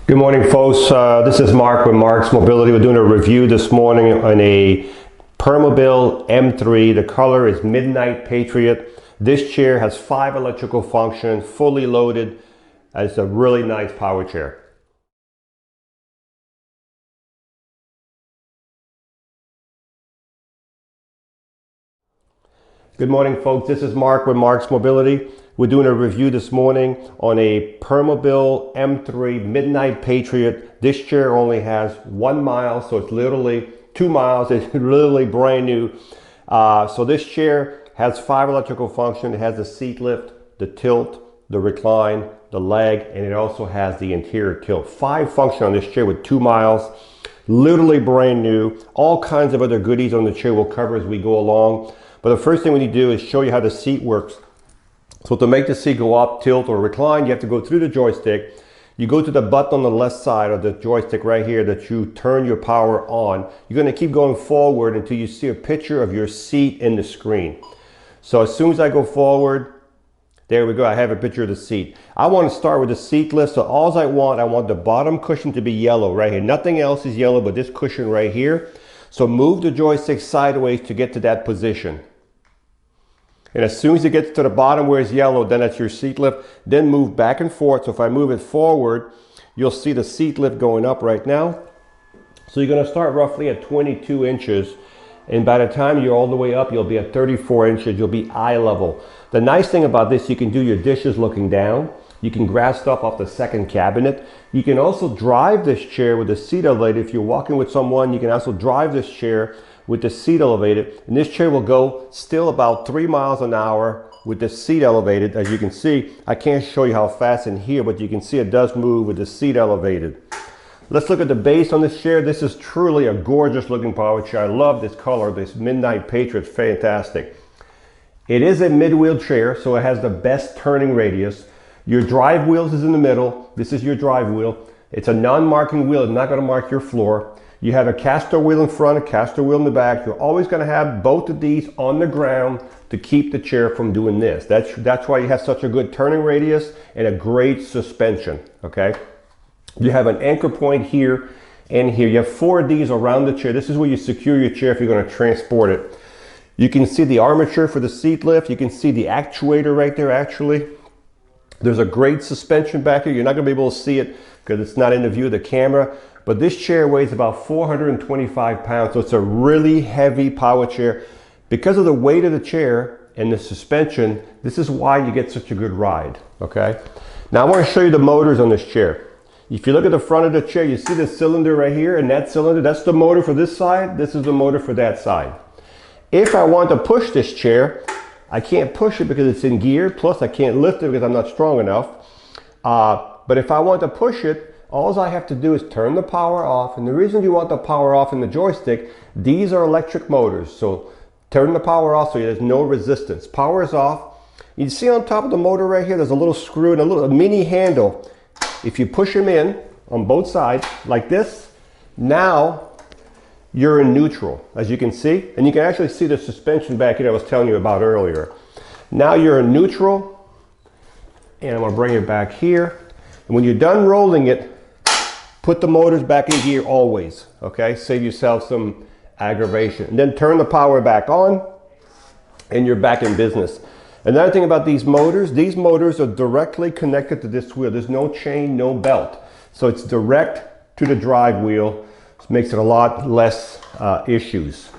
Good morning, folks. This is Marc with Marc's Mobility. We're doing a review this morning on a Permobil M3. The color is Midnight Patriot. This chair has 5 electrical functions, fully loaded. It's a really nice power chair. Good morning, folks. This is Marc with Marc's Mobility. We're doing a review this morning on a Permobil M3 Midnight Patriot. This chair only has 1 mile, so it's literally 2 miles. It's literally brand new. So this chair has 5 electrical functions. It has the seat lift, the tilt, the recline, the leg, and it also has the anterior tilt. 5 functions on this chair with 2 miles. Literally brand new. All kinds of other goodies on the chair we'll cover as we go along. But the first thing we need to do is show you how the seat works. So to make the seat go up, tilt, or recline, you have to go through the joystick. You go to the button on the left side of the joystick right here that you turn your power on. You're going to keep going forward until you see a picture of your seat in the screen. So as soon as I go forward, there we go, I have a picture of the seat. I want to start with the seat lift, so all I want the bottom cushion to be yellow right here. Nothing else is yellow but this cushion right here. So move the joystick sideways to get to that position. And as soon as it gets to the bottom where it's yellow, then that's your seat lift. Then move back and forth. So if I move it forward, you'll see the seat lift going up right now. So you're going to start roughly at 22 inches. And by the time you're all the way up, you'll be at 34 inches. You'll be eye level. The nice thing about this, you can do your dishes looking down. You can grab stuff off the second cabinet. You can also drive this chair with the seat elevated. If you're walking with someone, you can also drive this chair with the seat elevated, and this chair will go still about 3 miles an hour with the seat elevated. As you can see, I can't show you how fast in here, but you can see it does move with the seat elevated. Let's look at the base on this chair. This is truly a gorgeous looking power chair. I love this color. This Midnight Patriot, fantastic. It is a mid-wheel chair, so it has the best turning radius. Your drive wheels is in the middle. This is your drive wheel. It's a non-marking wheel. It's not going to mark your floor. You have a caster wheel in front, a caster wheel in the back. You're always going to have both of these on the ground to keep the chair from doing this. That's why you have such a good turning radius and a great suspension, okay? You have an anchor point here and here. You have 4 of these around the chair. This is where you secure your chair if you're going to transport it. You can see the armature for the seat lift. You can see the actuator right there, actually. There's a great suspension back here. You're not going to be able to see it because it's not in the view of the camera. But this chair weighs about 425 pounds, so it's a really heavy power chair. Because of the weight of the chair and the suspension, this is why you get such a good ride, okay? Now I want to show you the motors on this chair. If you look at the front of the chair, you see the cylinder right here, and that cylinder, that's the motor for this side, this is the motor for that side. If I want to push this chair, I can't push it because it's in gear, plus I can't lift it because I'm not strong enough. But if I want to push it, all I have to do is turn the power off. And the reason you want the power off in the joystick, these are electric motors. So turn the power off so there's no resistance. Power is off. You see on top of the motor right here, there's a little screw and a mini handle. If you push them in on both sides like this, now you're in neutral, as you can see. And you can actually see the suspension back here I was telling you about earlier. Now you're in neutral. And I'm going to bring it back here. And when you're done rolling it, put the motors back in gear always, okay? Save yourself some aggravation. And then turn the power back on and you're back in business. Another thing about these motors are directly connected to this wheel. There's no chain, no belt. So it's direct to the drive wheel. This makes it a lot less issues.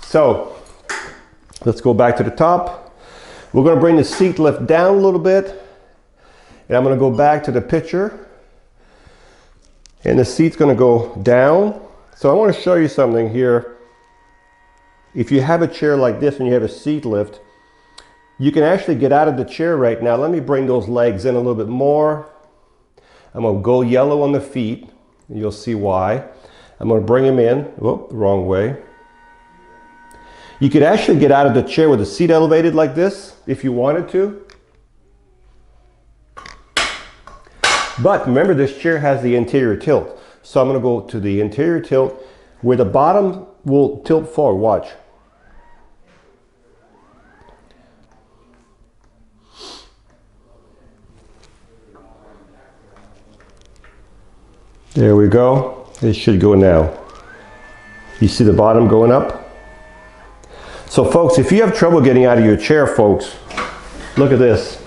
So let's go back to the top. We're gonna bring the seat lift down a little bit. And I'm gonna go back to the picture. And the seat's going to go down. So I want to show you something here. If you have a chair like this and you have a seat lift, you can actually get out of the chair right now. Let me bring those legs in a little bit more. I'm going to go yellow on the feet. And you'll see why. I'm going to bring them in. Whoop, the wrong way. You could actually get out of the chair with the seat elevated like this if you wanted to. But remember, this chair has the anterior tilt. So I'm going to go to the anterior tilt where the bottom will tilt forward. Watch. There we go. It should go now. You see the bottom going up? So folks, if you have trouble getting out of your chair, folks, look at this.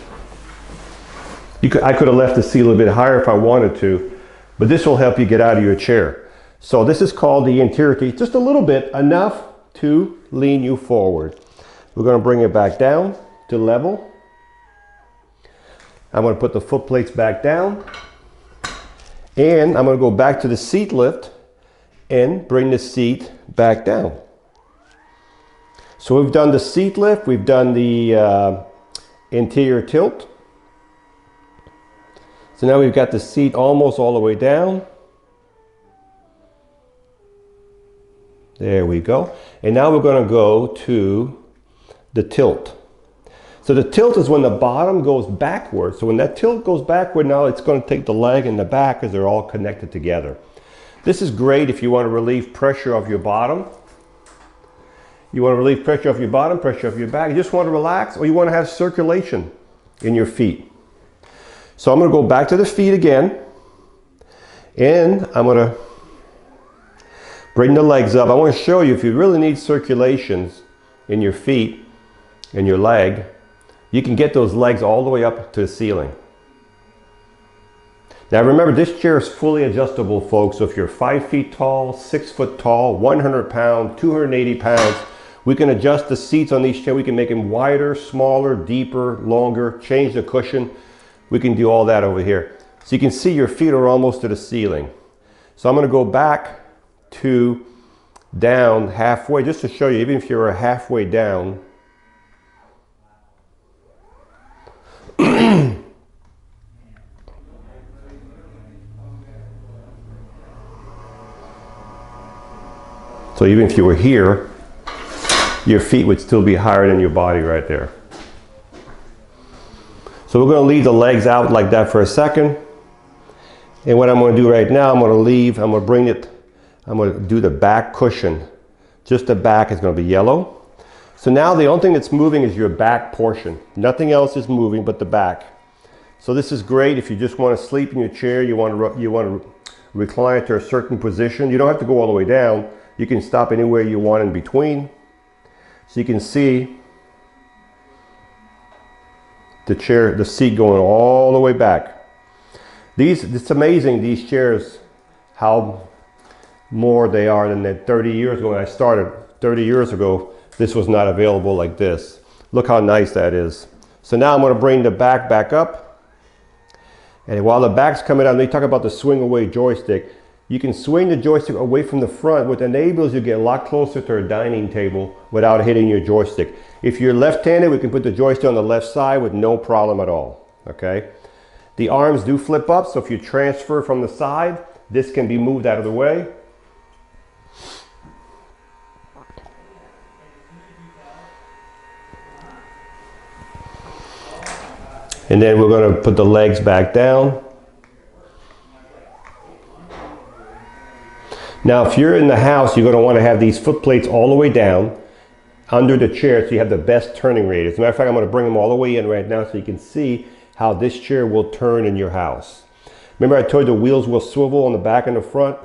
I could have left the seat a little bit higher if I wanted to, but this will help you get out of your chair. So this is called the anterior tilt, just a little bit, enough to lean you forward. We're going to bring it back down to level. I'm going to put the foot plates back down, and I'm going to go back to the seat lift and bring the seat back down. So we've done the seat lift, we've done the anterior tilt. So now we've got the seat almost all the way down. There we go. And now we're going to go to the tilt. So the tilt is when the bottom goes backward. So when that tilt goes backward, now it's going to take the leg and the back because they're all connected together. This is great if you want to relieve pressure off your bottom. You want to relieve pressure off your bottom, pressure off your back. You just want to relax, or you want to have circulation in your feet. So I'm going to go back to the feet again, and I'm going to bring the legs up. I want to show you if you really need circulations in your feet and your leg, you can get those legs all the way up to the ceiling. Now remember, this chair is fully adjustable, folks. So if you're 5 feet tall, 6 foot tall, 100 pounds, 280 pounds, we can adjust the seats on these chairs. We can make them wider, smaller, deeper, longer, change the cushion. We can do all that over here. So you can see your feet are almost to the ceiling. So I'm going to go back to down halfway, just to show you, even if you're halfway down. So even if you were here, your feet would still be higher than your body right there. So we're going to leave the legs out like that for a second. And what I'm going to do right now, I'm going to do the back cushion. Just the back is going to be yellow. So now the only thing that's moving is your back portion. Nothing else is moving but the back. So this is great if you just want to sleep in your chair, you want to recline it to a certain position. You don't have to go all the way down. You can stop anywhere you want in between. So you can see the seat going all the way back. It's amazing, these chairs, how more they are than that 30 years ago when I started. 30 years ago, this was not available like this. Look how nice that is. So now I'm going to bring the back up. And while the back's coming out, they talk about the swing away joystick. You can swing the joystick away from the front, which enables you to get a lot closer to a dining table without hitting your joystick. If you're left-handed, we can put the joystick on the left side with no problem at all, okay? The arms do flip up, so if you transfer from the side, this can be moved out of the way. And then we're going to put the legs back down. Now, if you're in the house, you're going to want to have these foot plates all the way down under the chair so you have the best turning radius. As a matter of fact, I'm going to bring them all the way in right now so you can see how this chair will turn in your house. Remember I told you the wheels will swivel on the back and the front?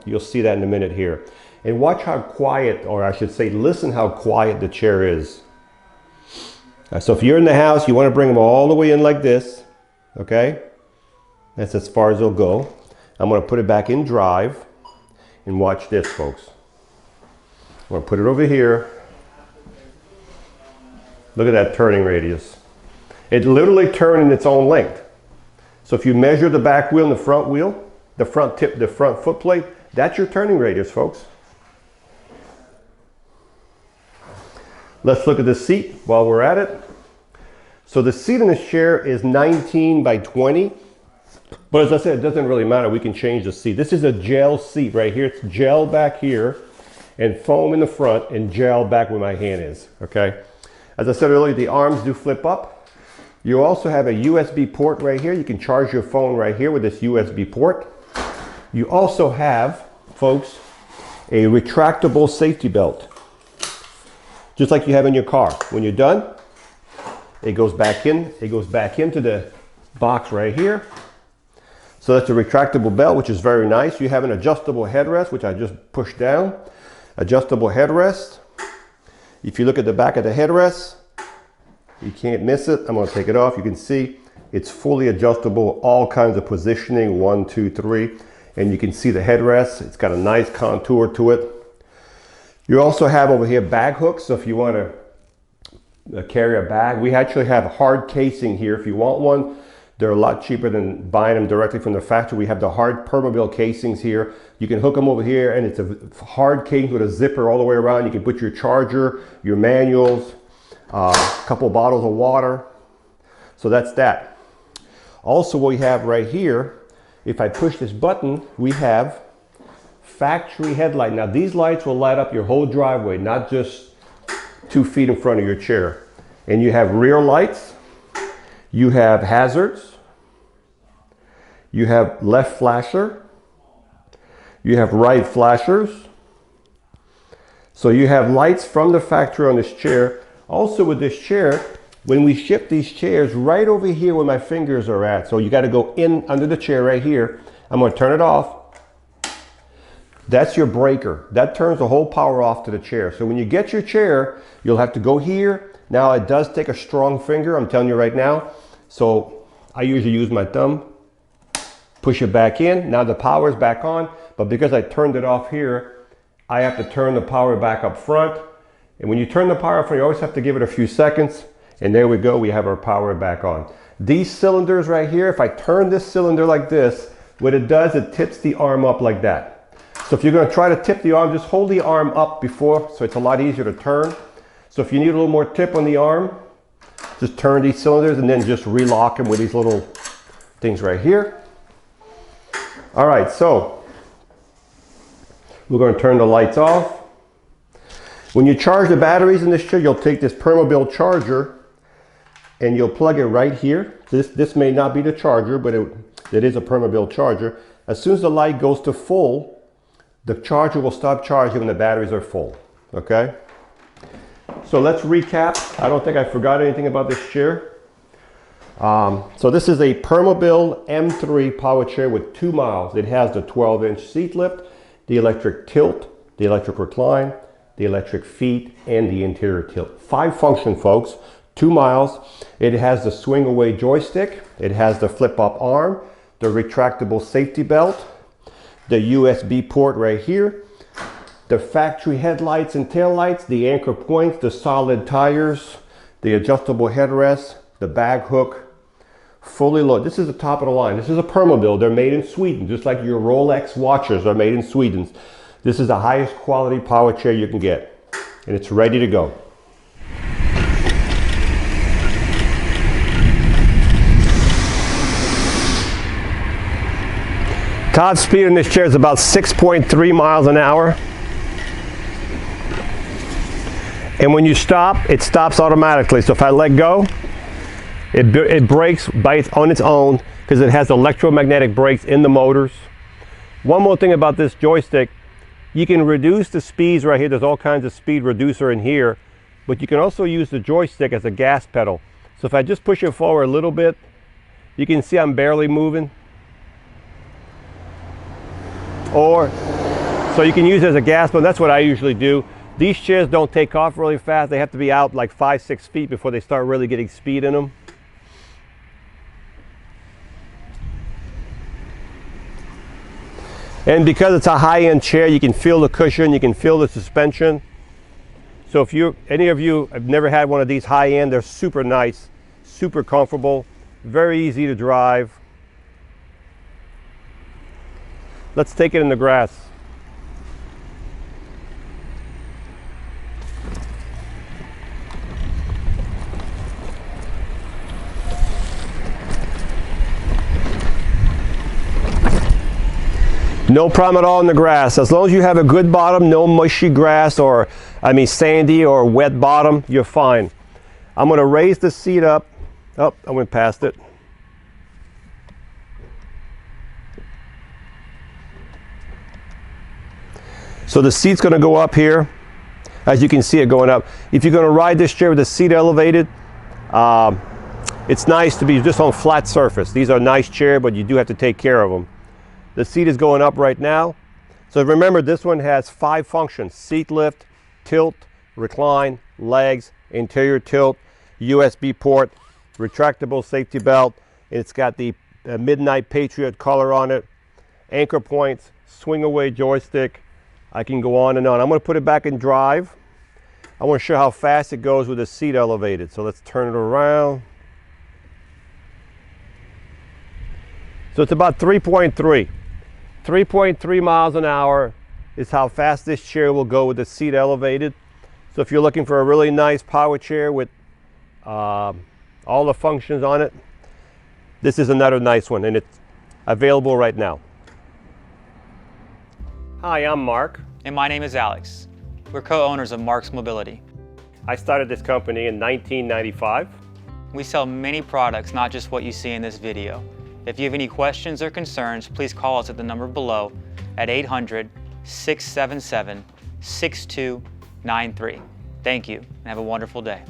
You'll see that in a minute here. And watch how quiet, or I should say, listen how quiet the chair is. So if you're in the house, you want to bring them all the way in like this, okay? That's as far as they'll go. I'm going to put it back in drive. And watch this, folks. I'm going to put it over here. Look at that turning radius. It literally turned in its own length. So if you measure the back wheel and the front wheel, the front foot plate, that's your turning radius, folks. Let's look at the seat while we're at it. So the seat in this chair is 19 by 20. But as I said, it doesn't really matter. We can change the seat. This is a gel seat right here. It's gel back here and foam in the front and gel back where my hand is, okay? As I said earlier, the arms do flip up. You also have a USB port right here. You can charge your phone right here with this USB port. You also have, folks, a retractable safety belt, just like you have in your car. When you're done, it goes back in. It goes back into the box right here. So that's a retractable belt, which is very nice. You have an adjustable headrest, which I just pushed down. Adjustable headrest. If you look at the back of the headrest, you can't miss it. I'm going to take it off. You can see it's fully adjustable, all kinds of positioning, 1, 2, 3. And you can see the headrest. It's got a nice contour to it. You also have over here bag hooks. So if you want to carry a bag, we actually have hard casing here. If you want one, they're a lot cheaper than buying them directly from the factory. We have the hard Permobil casings here. You can hook them over here, and it's a hard casing with a zipper all the way around. You can put your charger, your manuals, a couple bottles of water. So that's that. Also, what we have right here, if I push this button, we have factory headlight. Now these lights will light up your whole driveway, not just 2 feet in front of your chair. And you have rear lights, you have hazards, you have left flasher, you have right flashers. So you have lights from the factory on this chair. Also with this chair, when we ship these chairs, right over here where my fingers are at, so you got to go in under the chair right here. I'm going to turn it off. That's your breaker. That turns the whole power off to the chair. So when you get your chair, you'll have to go here. Now it does take a strong finger, I'm telling you right now. So I usually use my thumb, push it back in. Now the power is back on, but because I turned it off here, I have to turn the power back up front. And when you turn the power up, you always have to give it a few seconds. And there we go, we have our power back on. These cylinders right here, if I turn this cylinder like this, what it does, it tips the arm up like that. So if you're going to try to tip the arm, just hold the arm up before, so it's a lot easier to turn. So if you need a little more tip on the arm, just turn these cylinders and then just relock them with these little things right here. All right, so we're going to turn the lights off. When you charge the batteries in this chair, you'll take this Permobil charger and you'll plug it right here. This may not be the charger, but it is a Permobil charger. As soon as the light goes to full, the charger will stop charging when the batteries are full, okay? So let's recap. I don't think I forgot anything about this chair. So this is a Permobil M3 power chair with 2 miles. It has the 12-inch seat lift, the electric tilt, the electric recline, the electric feet, and the interior tilt. 5 function, folks. 2 miles. It has the swing away joystick. It has the flip up arm, the retractable safety belt, the USB port right here, the factory headlights and tail lights, the anchor points, the solid tires, the adjustable headrest, the bag hook, fully loaded. This is the top of the line. This is a Permobil. They're made in Sweden, just like your Rolex watches are made in Sweden. This is the highest quality power chair you can get, and it's ready to go. Top speed in this chair is about 6.3 miles an hour. And when you stop, it stops automatically. So if I let go, it brakes on its own because it has electromagnetic brakes in the motors. One more thing about this joystick, you can reduce the speeds right here. There's all kinds of speed reducer in here, but you can also use the joystick as a gas pedal. So if I just push it forward a little bit, you can see I'm barely moving. So you can use it as a gas pedal. That's what I usually do. These chairs don't take off really fast. They have to be out like 5-6 feet before they start really getting speed in them. And because it's a high-end chair, you can feel the cushion, you can feel the suspension. So if any of you have never had one of these high-end, they're super nice, super comfortable, very easy to drive. Let's take it in the grass. No problem at all in the grass. As long as you have a good bottom, no mushy grass or, sandy or wet bottom, you're fine. I'm going to raise the seat up. Oh, I went past it. So the seat's going to go up here. As you can see it going up. If you're going to ride this chair with the seat elevated, It's nice to be just on flat surface. These are nice chairs, but you do have to take care of them. The seat is going up right now. So remember, this one has 5 functions: seat lift, tilt, recline, legs, anterior tilt, USB port, retractable safety belt. It's got the Midnight Patriot color on it, anchor points, swing away joystick. I can go on and on. I'm going to put it back in drive. I want to show how fast it goes with the seat elevated. So let's turn it around. So it's about 3.3 miles an hour is how fast this chair will go with the seat elevated. So if you're looking for a really nice power chair with all the functions on it, this is another nice one, and it's available right now. Hi, I'm Mark. And my name is Alex. We're co-owners of Marc's Mobility. I started this company in 1995. We sell many products, not just what you see in this video. If you have any questions or concerns, please call us at the number below at 800-677-6293. Thank you, and have a wonderful day.